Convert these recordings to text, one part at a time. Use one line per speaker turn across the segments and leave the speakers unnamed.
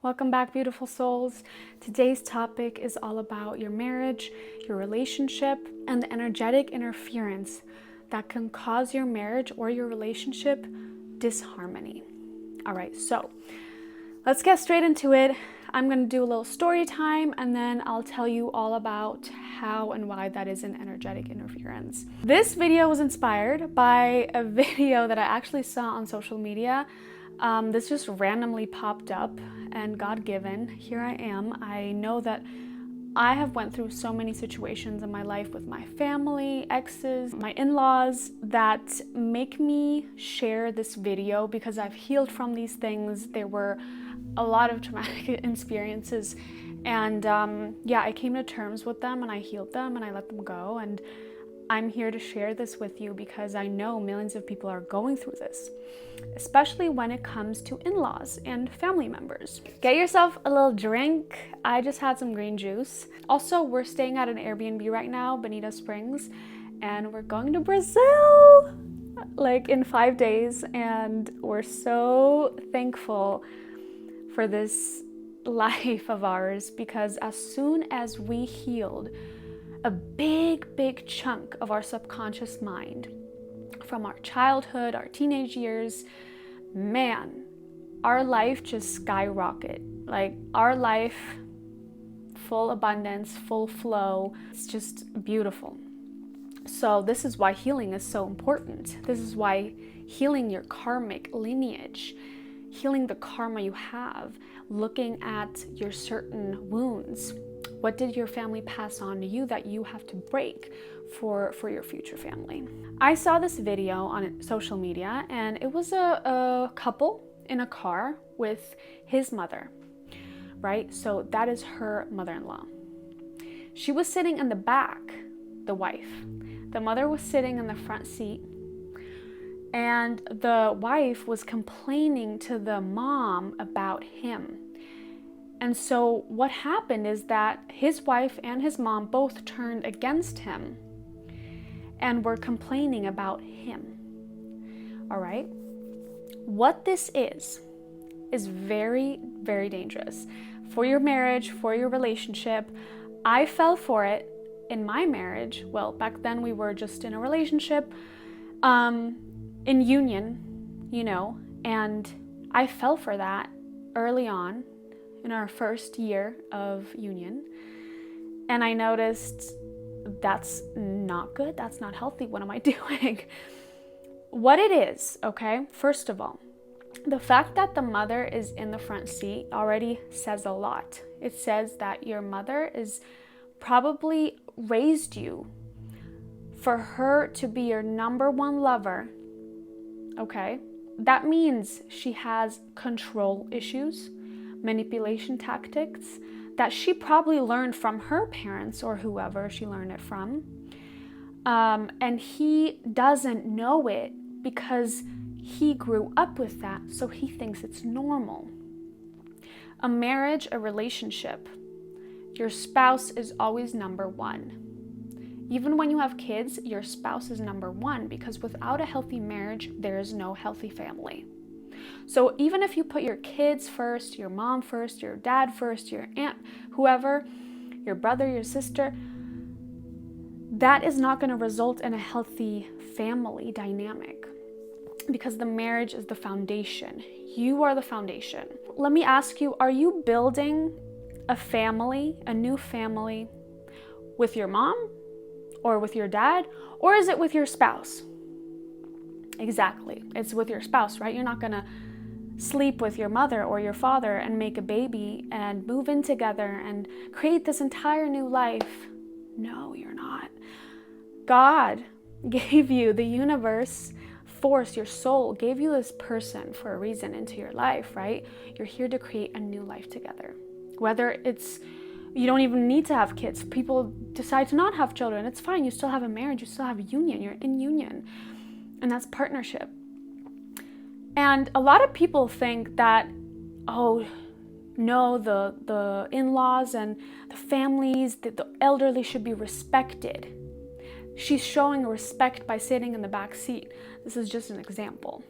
Welcome back, beautiful souls. Today's topic is all about your marriage, your relationship, and the energetic interference that can cause your marriage or your relationship disharmony. All right, so let's get straight into it. I'm going to do a little story time and then I'll tell you all about how and why that is an energetic interference. This video was inspired by a video that I actually saw on social media. This just randomly popped up and God-given. Here I am. I know that I have went through so many situations in my life with my family, exes, my in-laws that make me share this video because I've healed from these things. There were a lot of traumatic experiences and I came to terms with them and I healed them and I let them go, and I'm here to share this with you because I know millions of people are going through this, especially when it comes to in-laws and family members. Get yourself a little drink. I just had some green juice. Also, we're staying at an Airbnb right now, Bonita Springs, and we're going to Brazil like in 5 days, and we're so thankful for this life of ours because as soon as we healed a big chunk of our subconscious mind from our childhood, our teenage years, man, our life just skyrocketed. Like our life, full abundance, full flow. It's just beautiful. So this is why healing is so important. This is why healing your karmic lineage, healing the karma you have, looking at your certain wounds. What did your family pass on to you that you have to break for your future family? I saw this video on social media and it was a couple in a car with his mother, right? So that is her mother-in-law. She was sitting in the back, the wife. The mother was sitting in the front seat, and the wife was complaining to the mom about him. And so what happened is that his wife and his mom both turned against him and were complaining about him. All right? What this is very, very dangerous for your marriage, for your relationship. I fell for it in my marriage. Well, back then we were just in a relationship, in union, and I fell for that early on in our first year of union. And I noticed that's not good. That's not healthy. What am I doing? What it is, okay? First of all, the fact that the mother is in the front seat already says a lot. It says that your mother is probably raised you for her to be your number one lover, okay? That means she has control issues, manipulation tactics that she probably learned from her parents or whoever she learned it from. And he doesn't know it because he grew up with that, so he thinks it's normal. A marriage, a relationship, your spouse is always number one. Even when you have kids, your spouse is number one because without a healthy marriage, there is no healthy family. So even if you put your kids first, your mom first, your dad first, your aunt, whoever, your brother, your sister, that is not going to result in a healthy family dynamic because the marriage is the foundation. You are the foundation. Let me ask you, are you building a family, a new family with your mom or with your dad, or is it with your spouse? Exactly. It's with your spouse, right? You're not going to sleep with your mother or your father and make a baby and move in together and create this entire new life. No, you're not. God gave you, the universe, force, your soul gave you this person for a reason into your life, right? You're here to create a new life together. Whether it's, you don't even need to have kids. People decide to not have children. It's fine. You still have a marriage. You still have a union. You're in union. And that's partnership. And a lot of people think that, oh, no, the in-laws and the families, the elderly should be respected. She's showing respect by sitting in the back seat. This is just an example.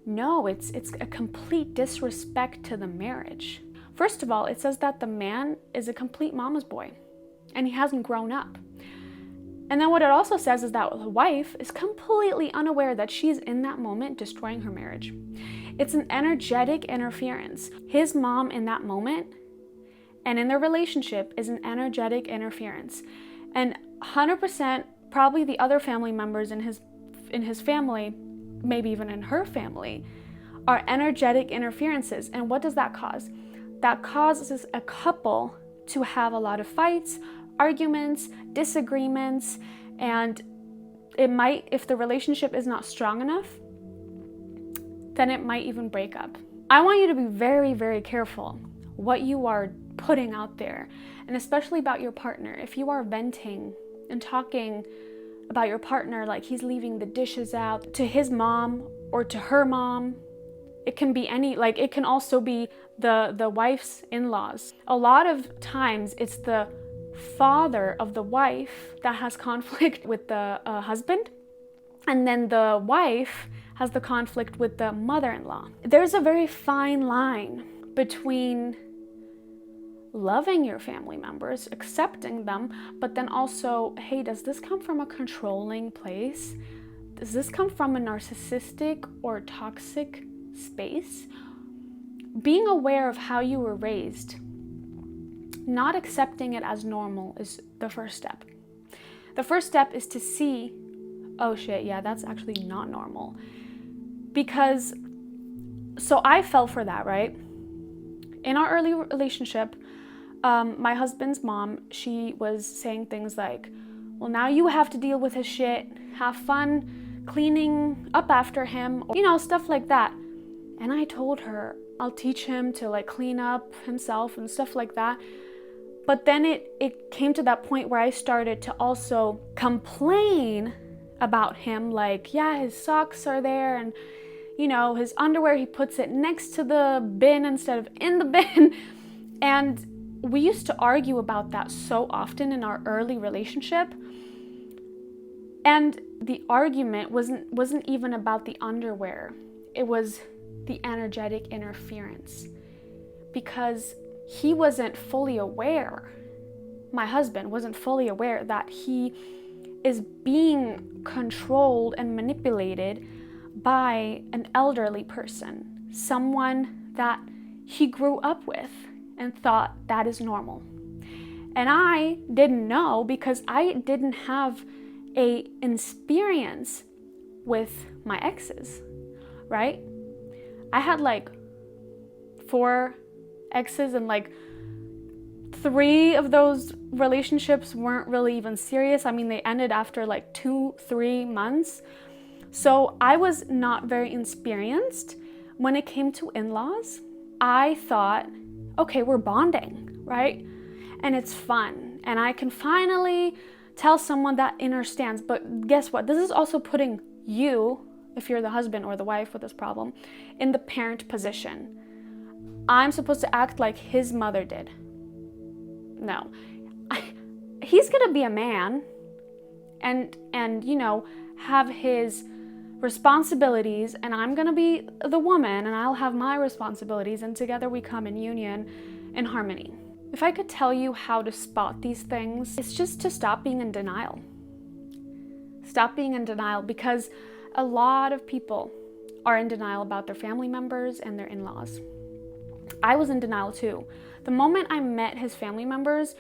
No, it's a complete disrespect to the marriage. First of all, it says that the man is a complete mama's boy and he hasn't grown up. And then what it also says is that the wife is completely unaware that she's in that moment destroying her marriage. It's an energetic interference. His mom in that moment and in their relationship is an energetic interference. And 100% probably the other family members in his family, maybe even in her family, are energetic interferences. And what does that cause? That causes a couple to have a lot of fights, arguments, disagreements, and it might, if the relationship is not strong enough, then it might even break up. I want you to be very, very careful what you are putting out there, and especially about your partner. If you are venting and talking about your partner like he's leaving the dishes out to his mom or to her mom, it can be it can also be the wife's in-laws. A lot of times it's the father of the wife that has conflict with the husband, and then the wife has the conflict with the mother-in-law. There's a very fine line between loving your family members, accepting them, but then also, hey, does this come from a controlling place? Does this come from a narcissistic or toxic space? Being aware of how you were raised, not accepting it as normal, is the first step. The first step is to see, oh shit, yeah, that's actually not normal. Because, so I fell for that, right? In our early relationship, my husband's mom, she was saying things like, well, now you have to deal with his shit, have fun cleaning up after him, stuff like that. And I told her, I'll teach him to clean up himself and stuff like that. But then it came to that point where I started to also complain about him, yeah, his socks are there, and his underwear, he puts it next to the bin instead of in the bin. And we used to argue about that so often in our early relationship. And the argument wasn't even about the underwear. It was the energetic interference, because he wasn't fully aware, my husband wasn't fully aware that he is being controlled and manipulated by an elderly person, someone that he grew up with and thought that is normal. And I didn't know, because I didn't have a experience with my exes, right? I had 4 exes, and 3 of those relationships weren't really even serious. I mean, they ended after 2-3 months. So I was not very experienced when it came to in-laws. I thought, okay, we're bonding, right? And it's fun. And I can finally tell someone that understands. But guess what? This is also putting you, if you're the husband or the wife with this problem, in the parent position. I'm supposed to act like his mother did. No. He's gonna be a man and have his responsibilities, and I'm gonna be the woman and I'll have my responsibilities, and together we come in union and harmony. If I could tell you how to spot these things, it's just to stop being in denial. Stop being in denial, because a lot of people are in denial about their family members and their in-laws. I was in denial too. The moment I met his family members,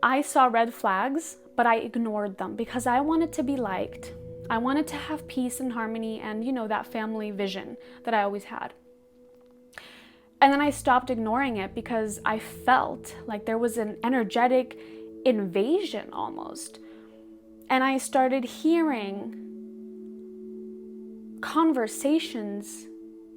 I saw red flags, but I ignored them because I wanted to be liked. I wanted to have peace and harmony and, that family vision that I always had. And then I stopped ignoring it because I felt like there was an energetic invasion almost. And I started hearing conversations,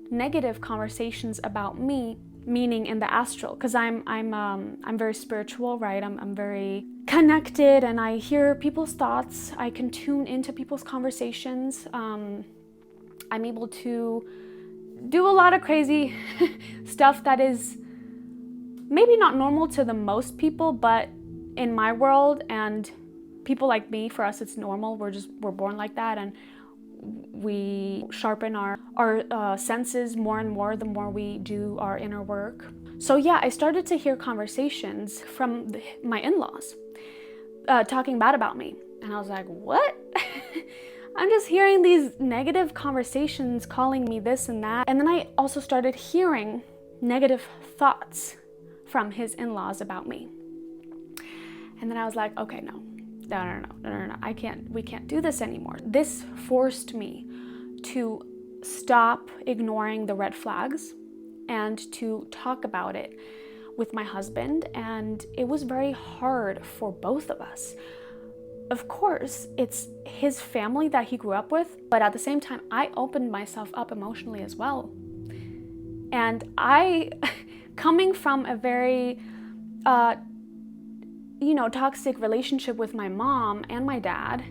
negative conversations about me, meaning in the astral, because I'm very spiritual, right? I'm very connected, and I hear people's thoughts. I can tune into people's conversations. I'm able to do a lot of crazy stuff that is maybe not normal to the most people, but in my world and people like me, for us it's normal. We're born like that, and we sharpen our senses more and more the more we do our inner work. So yeah, I started to hear conversations from my in-laws talking bad about me. And I was like, what? I'm just hearing these negative conversations calling me this and that. And then I also started hearing negative thoughts from his in-laws about me. And then I was like, okay, no, we can't do this anymore. This forced me to stop ignoring the red flags and to talk about it with my husband. And it was very hard for both of us. Of course, it's his family that he grew up with, but at the same time, I opened myself up emotionally as well. And coming from a very, toxic relationship with my mom and my dad,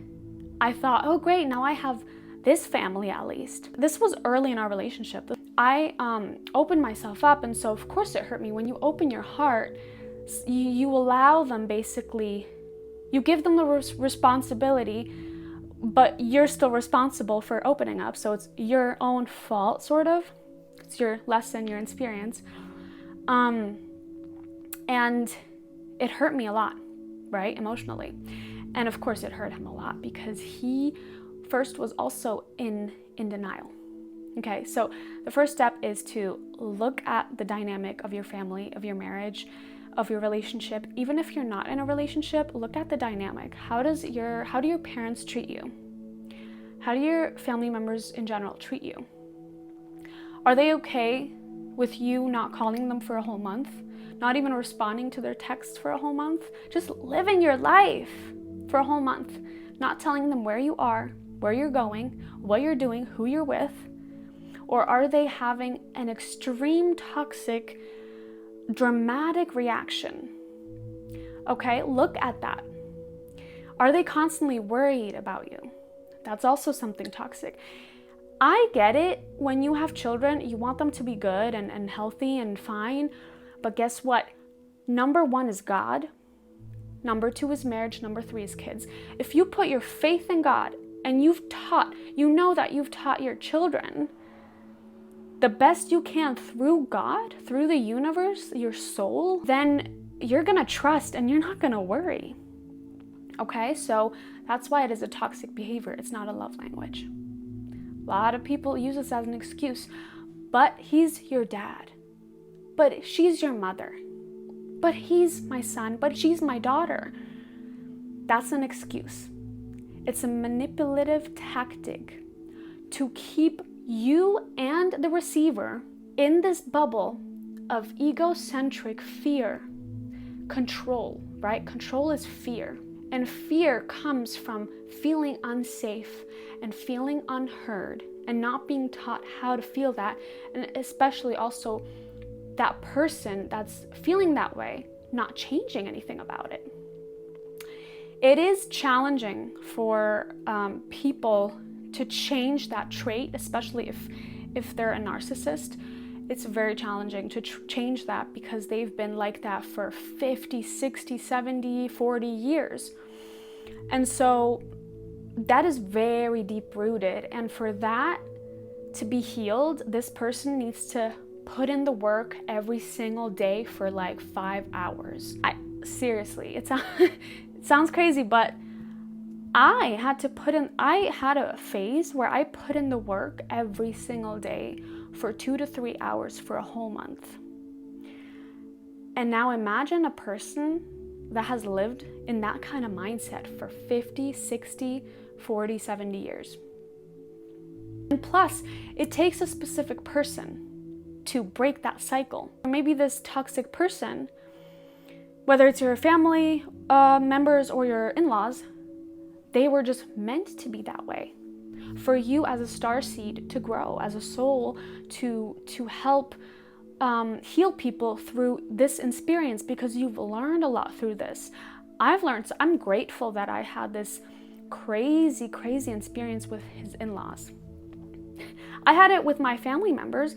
I thought, oh great, now I have this family at least. This was early in our relationship. I opened myself up, and so of course it hurt me. When you open your heart, you allow them basically, you give them the responsibility, but you're still responsible for opening up. So it's your own fault, sort of. It's your lesson, your experience. And it hurt me a lot, right? Emotionally. And of course it hurt him a lot because he first was also in denial. Okay, so the first step is to look at the dynamic of your family, of your marriage, of your relationship. Even if you're not in a relationship, look at the dynamic. How do your parents treat you? How do your family members in general treat you? Are they okay with you not calling them for a whole month? Not even responding to their texts for a whole month? Just living your life for a whole month, not telling them where you are, where you're going, what you're doing, who you're with? Or are they having an extreme toxic, dramatic reaction? Okay, look at that. Are they constantly worried about you? That's also something toxic. I get it. When you have children, you want them to be good and healthy and fine. But guess what? Number 1 is God. Number 2 is marriage. Number 3 is kids. If you put your faith in God and you know that you've taught your children the best you can through God, through the universe, your soul, then you're gonna trust and you're not gonna worry. Okay, so that's why it is a toxic behavior. It's not a love language. A lot of people use this as an excuse, but he's your dad, but she's your mother, but he's my son, but she's my daughter. That's an excuse. It's a manipulative tactic to keep you and the receiver in this bubble of egocentric fear, control, right? Control is fear. And fear comes from feeling unsafe and feeling unheard and not being taught how to feel that. And especially also that person that's feeling that way, not changing anything about it. It is challenging for people to change that trait, especially if they're a narcissist. It's very challenging to change that because they've been like that for 50, 60, 70, 40 years. And so that is very deep rooted. And for that to be healed, this person needs to put in the work every single day for like 5 hours. Seriously, it sounds crazy, but I had a phase where I put in the work every single day for 2 to 3 hours for a whole month. And now imagine a person that has lived in that kind of mindset for 50, 60, 40, 70 years. And plus, it takes a specific person to break that cycle. Maybe this toxic person, whether it's your family members or your in-laws, they were just meant to be that way. For you as a starseed to grow, as a soul to help heal people through this experience, because you've learned a lot through this. I'm grateful that I had this crazy experience with his in-laws. I had it with my family members,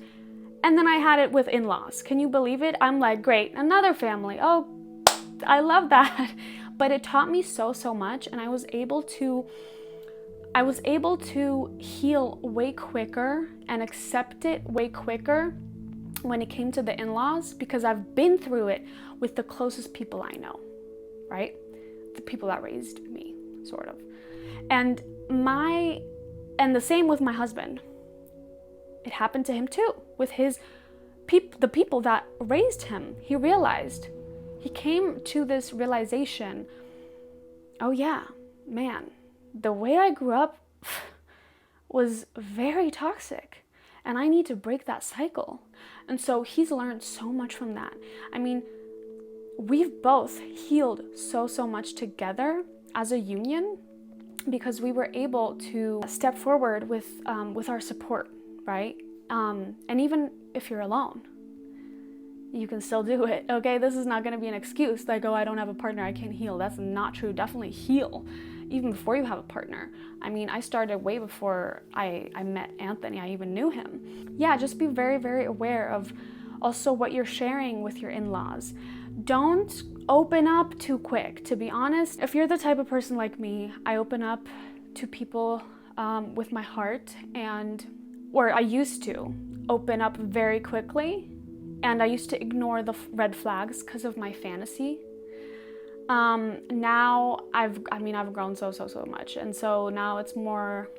and then I had it with in-laws. Can you believe it? I'm like, great, another family. Oh, I love that. But it taught me so much, and I was able to heal way quicker and accept it way quicker when it came to the in-laws, because I've been through it with the closest people I know, right? The people that raised me, sort of. And the same with my husband. It happened to him too, with the people that raised him. He came to this realization, oh yeah, man, the way I grew up was very toxic, and I need to break that cycle. And so he's learned so much from that. I mean, we've both healed so much together as a union, because we were able to step forward with our support, right? And even if you're alone, you can still do it, okay? This is not gonna be an excuse like, oh, I don't have a partner, I can't heal. That's not true. Definitely heal, even before you have a partner. I mean, I started way before I met Anthony, I even knew him. Yeah, just be very, very aware of also what you're sharing with your in-laws. Don't open up too quick, to be honest. If you're the type of person like me, I open up to people with my heart, or I used to open up very quickly, and I used to ignore the red flags because of my fantasy. Now I've grown so much, and so now it's more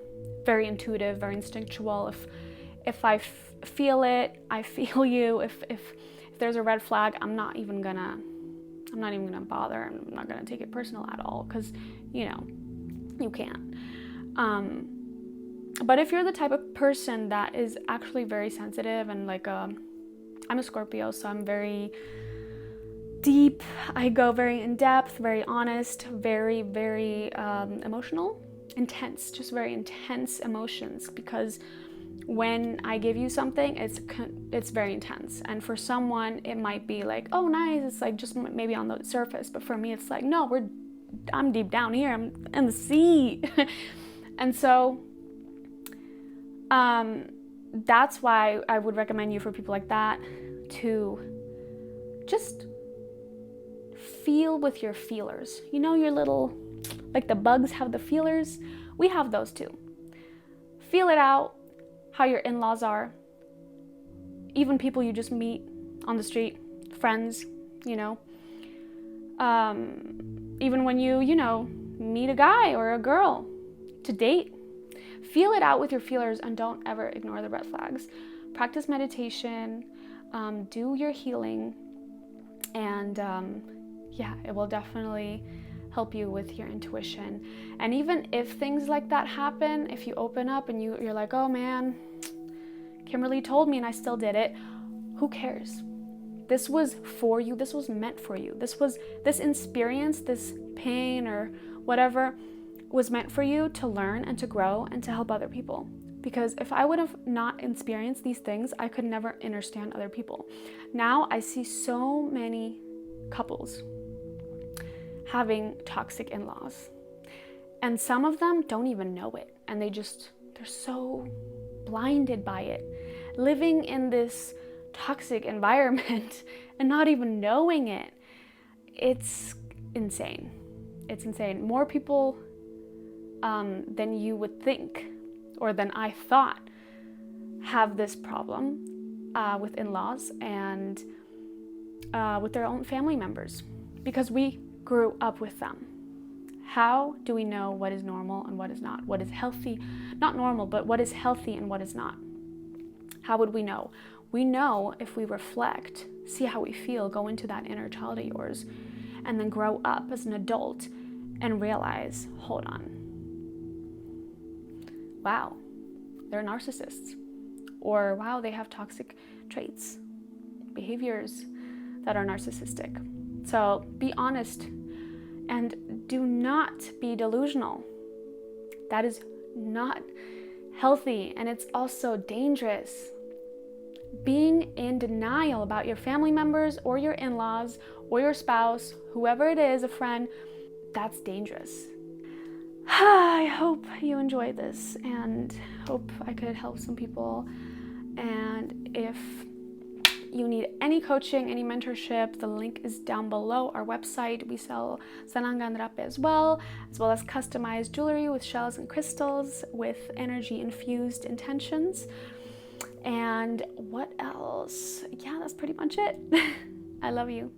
very intuitive, very instinctual. If I feel it, I feel you. If there's a red flag, I'm not even gonna bother. I'm not gonna take it personal at all, because you can't. But if you're the type of person that is actually very sensitive, and I'm a Scorpio, so I'm very deep. I go very in depth, very honest, very, very emotional, intense, just very intense emotions, because when I give you something, it's very intense. And for someone, it might be like, oh, nice, it's like just maybe on the surface. But for me, it's like, no, I'm deep down here, I'm in the sea. And so that's why I would recommend you, for people like that, to just feel with your feelers. Your little, like the bugs have the feelers, we have those too. Feel it out, how your in-laws are, even people you just meet on the street, friends, even when you meet a guy or a girl to date. Feel it out with your feelers, and don't ever ignore the red flags. Practice meditation, do your healing, and it will definitely help you with your intuition. And even if things like that happen, if you open up and you're like, oh man, Kimberly told me and I still did it, who cares? This was for you. This was meant for you. This insperience, this pain or whatever, was meant for you to learn and to grow and to help other people. Because if I would have not experienced these things, I could never understand other people. Now I see so many couples having toxic in-laws, and some of them don't even know it, and they're so blinded by it, living in this toxic environment and not even knowing it. It's insane. It's insane. More people than you would think, or than I thought, have this problem with in-laws and with their own family members, because we grew up with them. How do we know what is normal and what is not? What is healthy? Not normal, but what is healthy and what is not? How would we know? We know if we reflect, see how we feel, go into that inner child of yours, and then grow up as an adult and realize, hold on, wow, they're narcissists. Or wow, they have toxic traits, behaviors that are narcissistic. So be honest and do not be delusional. That is not healthy, and it's also dangerous. Being in denial about your family members or your in-laws or your spouse, whoever it is, a friend, that's dangerous. I hope you enjoyed this and hope I could help some people. And if you need any coaching, any mentorship, the link is down below. Our website, we sell sananga and rape as well as customized jewelry with shells and crystals with energy infused intentions. And what else? Yeah, that's pretty much it. I love you.